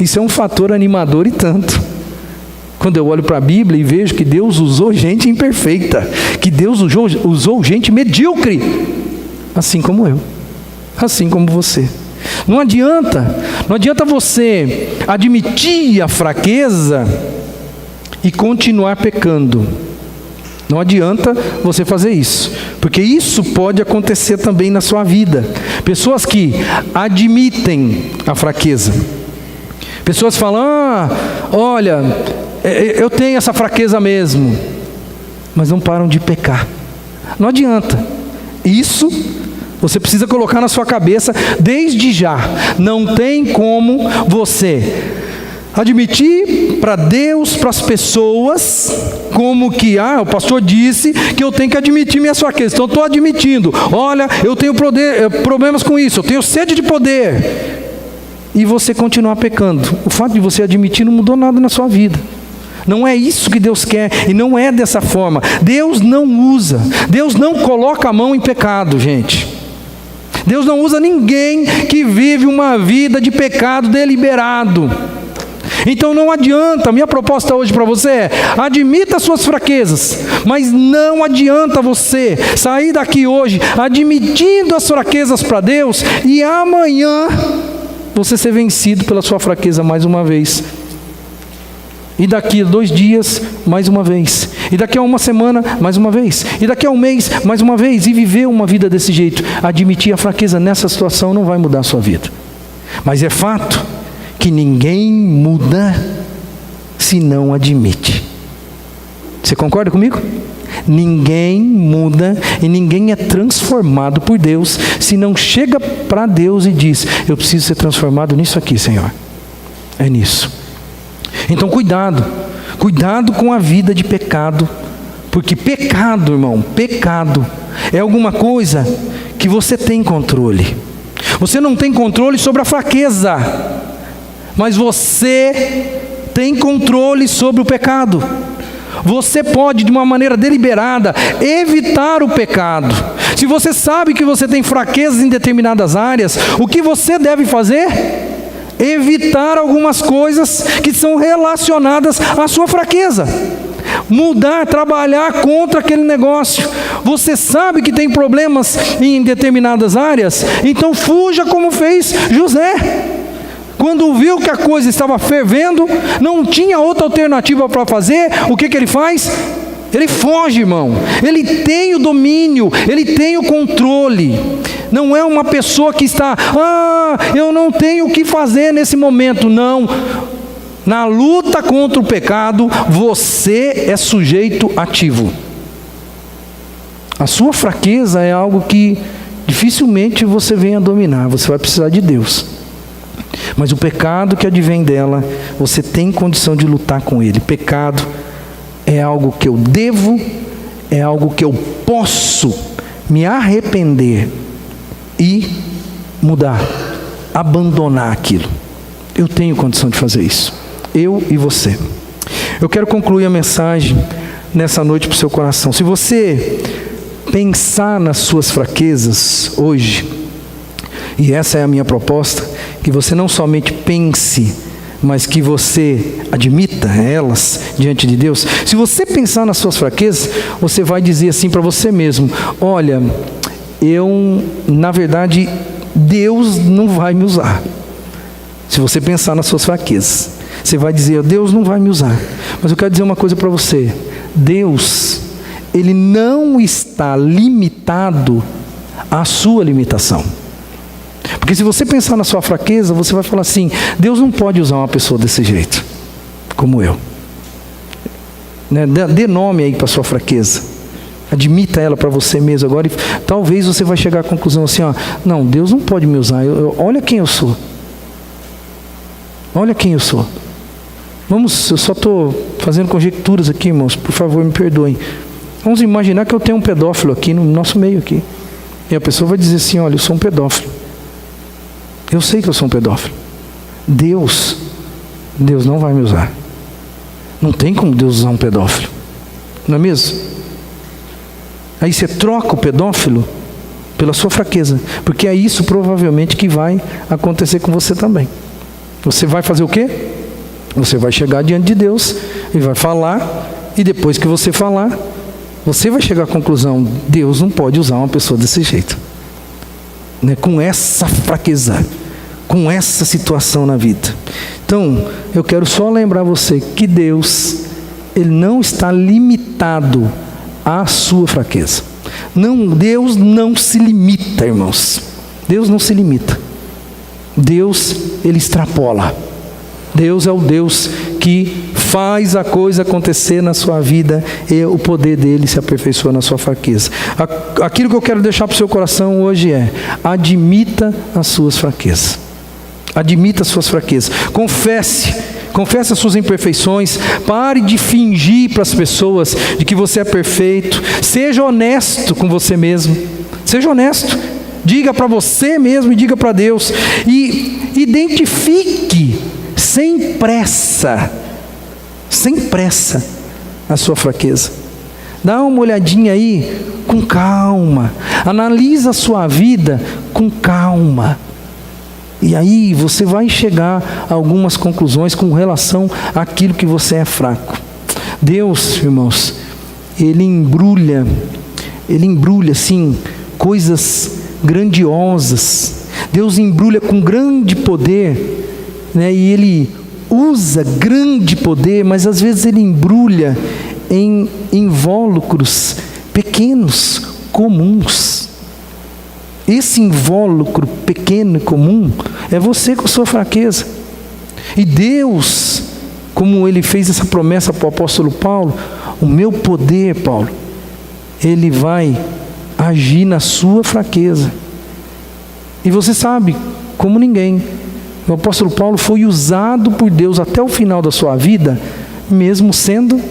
isso é um fator animador e tanto. Quando eu olho para a Bíblia e vejo que Deus usou gente imperfeita, que Deus usou gente medíocre, assim como eu, assim como você. Não adianta você admitir a fraqueza e continuar pecando. Não adianta você fazer isso, porque isso pode acontecer também na sua vida. Pessoas que admitem a fraqueza, pessoas falam, olha, eu tenho essa fraqueza mesmo, mas não param de pecar. Não adianta. Isso você precisa colocar na sua cabeça desde já. Não tem como você admitir para Deus, para as pessoas, como que, o pastor disse que eu tenho que admitir minhas fraquezas, então eu estou admitindo, olha, eu tenho problemas com isso, eu tenho sede de poder. e você continuar pecando. O fato de você admitir não mudou nada na sua vida. Não é isso que Deus quer, e não é dessa forma. Deus não coloca a mão em pecado, gente. Deus não usa ninguém que vive uma vida de pecado deliberado. Então não adianta, minha proposta hoje para você é: admita as suas fraquezas, mas não adianta você sair daqui hoje admitindo as fraquezas para Deus e amanhã você ser vencido pela sua fraqueza mais uma vez. E daqui a 2 dias, mais uma vez. E daqui a 1 semana, mais uma vez. E daqui a 1 mês, mais uma vez. E viver uma vida desse jeito. Admitir a fraqueza nessa situação não vai mudar a sua vida. Mas é fato que ninguém muda se não admite. Você concorda comigo? Ninguém muda e ninguém é transformado por Deus se não chega para Deus e diz: eu preciso ser transformado nisso aqui, Senhor. É nisso. Então cuidado com a vida de pecado, porque pecado, irmão, pecado é alguma coisa que você tem controle. Você não tem controle sobre a fraqueza, mas você tem controle sobre o pecado. Você pode, de uma maneira deliberada, evitar o pecado. Se você sabe que você tem fraquezas em determinadas áreas, o que você deve fazer? Evitar algumas coisas que são relacionadas à sua fraqueza. Mudar, trabalhar contra aquele negócio. Você sabe que tem problemas em determinadas áreas, então fuja como fez José. Quando viu que a coisa estava fervendo, não tinha outra alternativa para fazer, o que ele faz? Ele foge, irmão. Ele tem o domínio, ele tem o controle. Não é uma pessoa que está: eu não tenho o que fazer nesse momento. Não. Na luta contra o pecado, você é sujeito ativo. A sua fraqueza é algo que dificilmente você venha dominar. Você vai precisar de Deus. Mas o pecado que advém dela, você tem condição de lutar com ele. Pecado é algo que eu devo, é algo que eu posso me arrepender e mudar, abandonar aquilo. Eu tenho condição de fazer isso. Eu e você. Eu quero concluir a mensagem nessa noite para o seu coração. Se você pensar nas suas fraquezas hoje, e essa é a minha proposta, que você não somente pense, mas que você admita elas diante de Deus. Se você pensar nas suas fraquezas, você vai dizer assim para você mesmo: olha, na verdade, Deus não vai me usar. Se você pensar nas suas fraquezas, você vai dizer: Deus não vai me usar. Mas eu quero dizer uma coisa para você: Deus, Ele não está limitado à sua limitação. Porque se você pensar na sua fraqueza, você vai falar assim: Deus não pode usar uma pessoa desse jeito, como eu. Dê nome aí para a sua fraqueza. Admita ela para você mesmo agora. E talvez você vai chegar à conclusão assim: não, Deus não pode me usar. Olha quem eu sou. Olha quem eu sou. Eu só estou fazendo conjecturas aqui, irmãos. Por favor, me perdoem. Vamos imaginar que eu tenho um pedófilo aqui no nosso meio aqui. E a pessoa vai dizer assim: olha, eu sou um pedófilo. Eu sei que eu sou um pedófilo. Deus não vai me usar. Não tem como Deus usar um pedófilo. Não é mesmo? Aí você troca o pedófilo pela sua fraqueza. Porque é isso provavelmente que vai acontecer com você também. Você vai fazer o quê? Você vai chegar diante de Deus e vai falar. E depois que você falar, você vai chegar à conclusão: Deus não pode usar uma pessoa desse jeito. Com essa fraqueza, com essa situação na vida. Então, eu quero só lembrar você que Deus, Ele não está limitado à sua fraqueza. Não, Deus não se limita, irmãos. Deus não se limita. Deus, Ele extrapola. Deus é o Deus que faz a coisa acontecer na sua vida e o poder dele se aperfeiçoa na sua fraqueza. Aquilo que eu quero deixar para o seu coração hoje é: admita as suas fraquezas. Admita as suas fraquezas. Confesse as suas imperfeições. Pare de fingir para as pessoas de que você é perfeito. Seja honesto com você mesmo. Seja honesto. Diga para você mesmo e diga para Deus. E identifique sem pressa a sua fraqueza. Dá uma olhadinha aí com calma, analisa a sua vida com calma, e aí você vai chegar a algumas conclusões com relação àquilo que você é fraco. Deus, irmãos, Ele embrulha assim coisas grandiosas. Deus embrulha com grande poder, né? E Ele usa grande poder, mas às vezes Ele embrulha em invólucros pequenos, comuns. Esse invólucro pequeno e comum é você com a sua fraqueza. E Deus, como Ele fez essa promessa para o apóstolo Paulo, o meu poder, Paulo, Ele vai agir na sua fraqueza. E você sabe, como ninguém, o apóstolo Paulo foi usado por Deus até o final da sua vida, mesmo sendo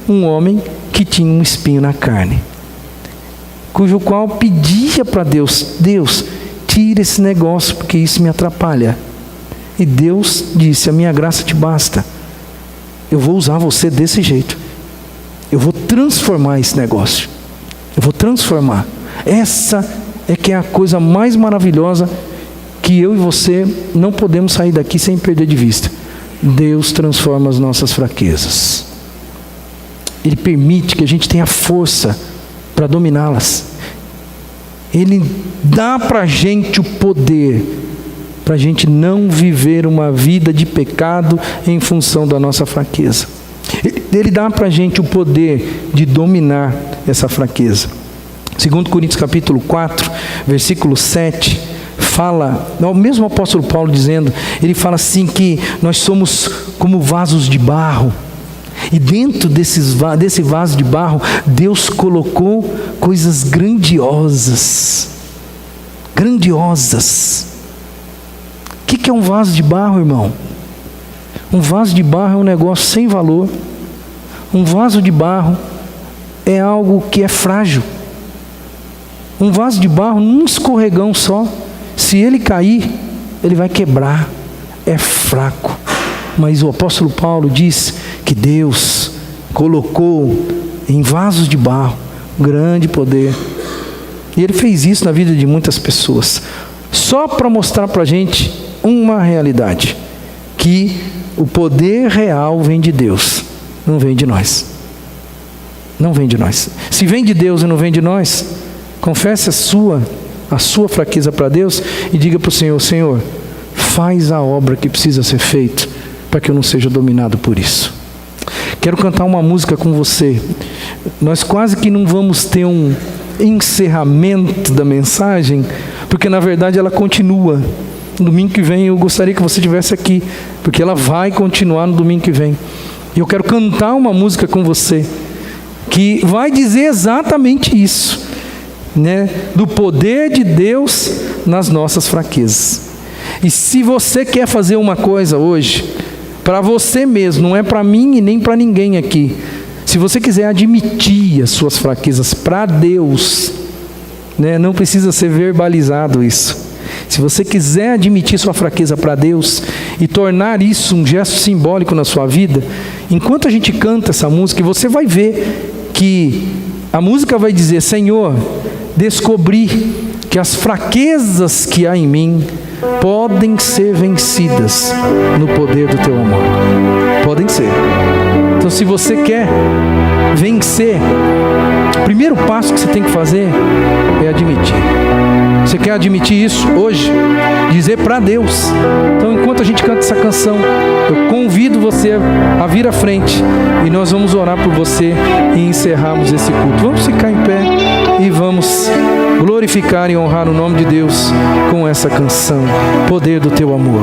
um homem que tinha um espinho na carne, cujo qual pedia para Deus: Deus, tira esse negócio, porque isso me atrapalha. E Deus disse: a minha graça te basta. Eu vou usar você desse jeito. Eu vou transformar esse negócio. Eu vou transformar. Essa é que é a coisa mais maravilhosa que eu e você não podemos sair daqui sem perder de vista. Deus transforma as nossas fraquezas. Ele permite que a gente tenha força para dominá-las. Ele dá para a gente o poder para a gente não viver uma vida de pecado em função da nossa fraqueza. Ele dá para a gente o poder de dominar essa fraqueza. 2 Coríntios capítulo 4, versículo 7, fala, o mesmo apóstolo Paulo dizendo, ele fala assim que nós somos como vasos de barro. E dentro desse vaso de barro, Deus colocou coisas grandiosas. Grandiosas. O que é um vaso de barro, irmão? Um vaso de barro é um negócio sem valor. Um vaso de barro é algo que é frágil. Um vaso de barro, num escorregão só, se ele cair, ele vai quebrar. É fraco. Mas o apóstolo Paulo diz que Deus colocou em vasos de barro grande poder. E Ele fez isso na vida de muitas pessoas, só para mostrar para a gente uma realidade, que o poder real vem de Deus, não vem de nós. Não vem de nós. Se vem de Deus e não vem de nós, confesse a sua fraqueza para Deus e diga para o Senhor: Senhor, faz a obra que precisa ser feita, para que eu não seja dominado por isso. Quero cantar uma música com você. Nós quase que não vamos ter um encerramento da mensagem, porque na verdade ela continua. No domingo que vem eu gostaria que você estivesse aqui, porque ela vai continuar no domingo que vem. E eu quero cantar uma música com você, que vai dizer exatamente isso, né? Do poder de Deus nas nossas fraquezas. E se você quer fazer uma coisa hoje, para você mesmo, não é para mim e nem para ninguém aqui. Se você quiser admitir as suas fraquezas para Deus, né, não precisa ser verbalizado isso. Se você quiser admitir sua fraqueza para Deus e tornar isso um gesto simbólico na sua vida, enquanto a gente canta essa música, você vai ver que a música vai dizer: Senhor, descobri que as fraquezas que há em mim podem ser vencidas no poder do teu amor. Podem ser. Então, se você quer vencer, o primeiro passo que você tem que fazer é admitir. Você quer admitir isso hoje? Dizer para Deus. Então, enquanto a gente canta essa canção, eu convido você a vir à frente e nós vamos orar por você e encerrarmos esse culto. Vamos ficar em pé e vamos glorificar e honrar o nome de Deus com essa canção, Poder do Teu Amor.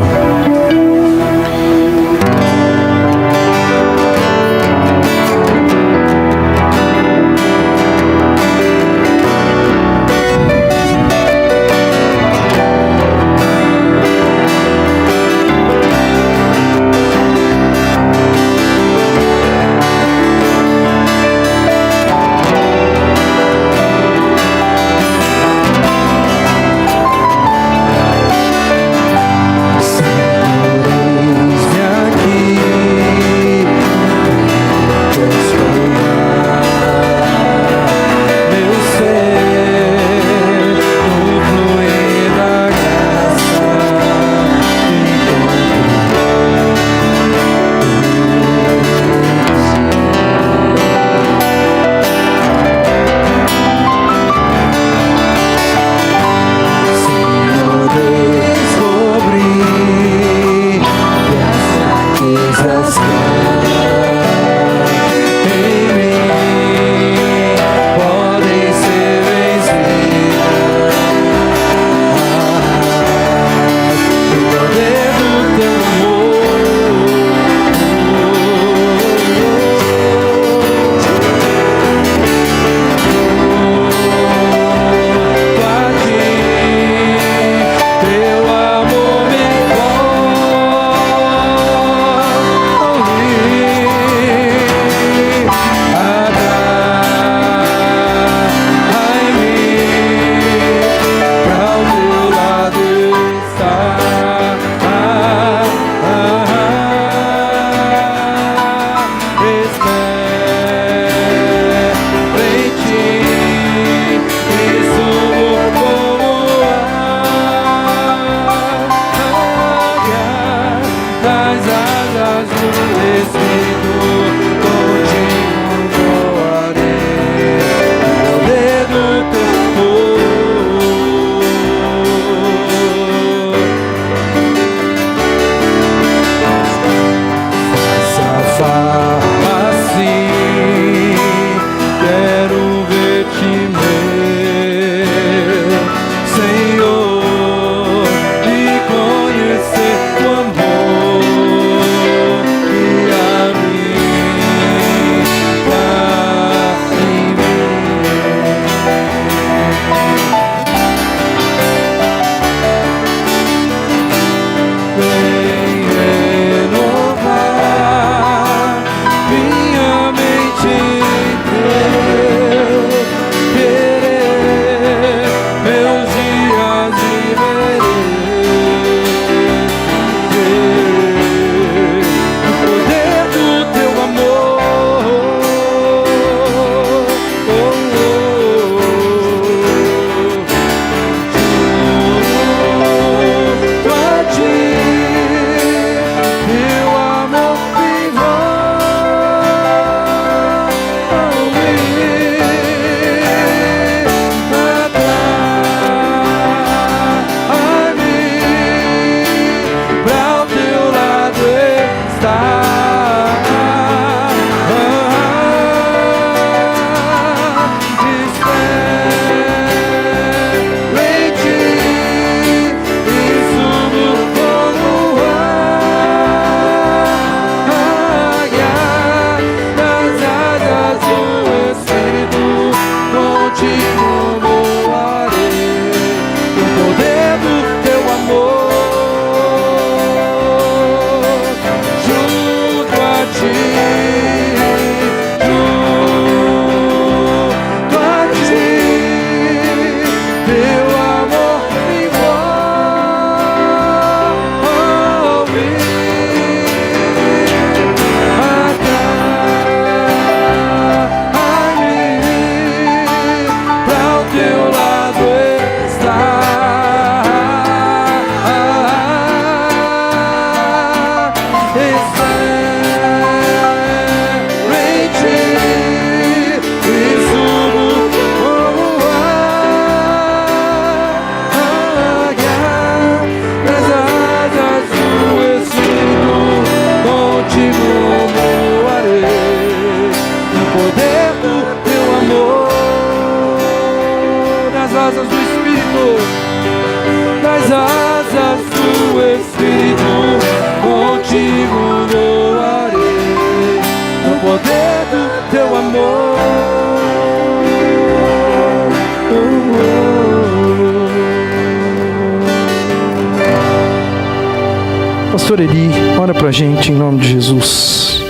Pastor Eli, ora pra gente em nome de Jesus.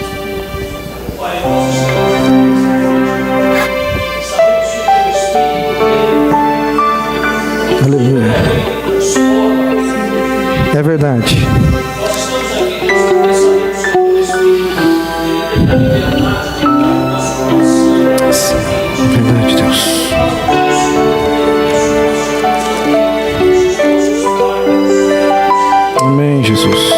Aleluia. É verdade. Verdade, Deus. Amém, Jesus.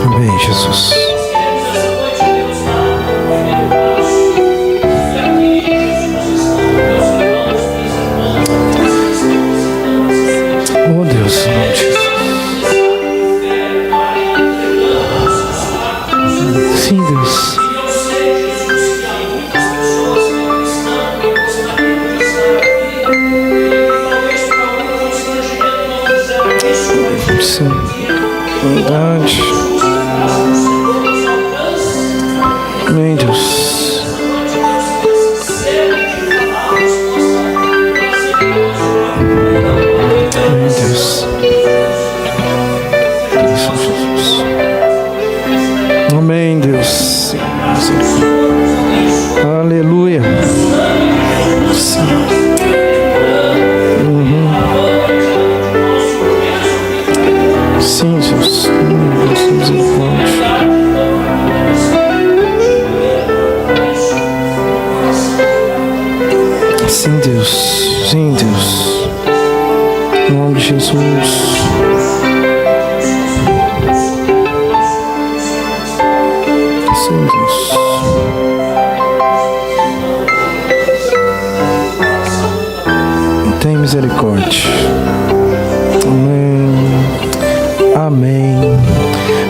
Amém, Jesus. Oh Deus, em nome de Jesus. Sim, Deus. Sim, verdade. Amém, Deus. Amém, Deus. Jesus. Amém, Deus. Aleluia. Sim. Sim, Jesus. Deus, misericórdia.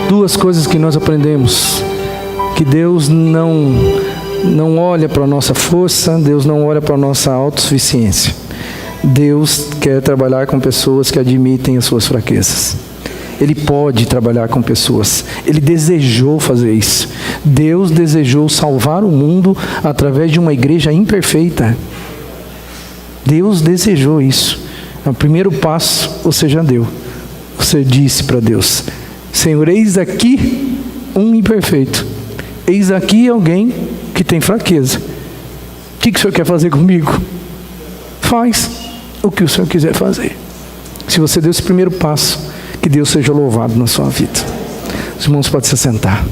Duas coisas que nós aprendemos: que Deus não olha para a nossa força, Deus não olha para a nossa autossuficiência. Deus quer trabalhar com pessoas que admitem as suas fraquezas. Ele pode trabalhar com pessoas. Ele desejou fazer isso. Deus desejou salvar o mundo através de uma igreja imperfeita. Deus desejou isso. O primeiro passo você já deu. Você disse para Deus: Senhor, eis aqui um imperfeito. Eis aqui alguém que tem fraqueza. O que o Senhor quer fazer comigo? Faz o que o Senhor quiser fazer. Se você deu esse primeiro passo, que Deus seja louvado na sua vida. Os irmãos podem se sentar.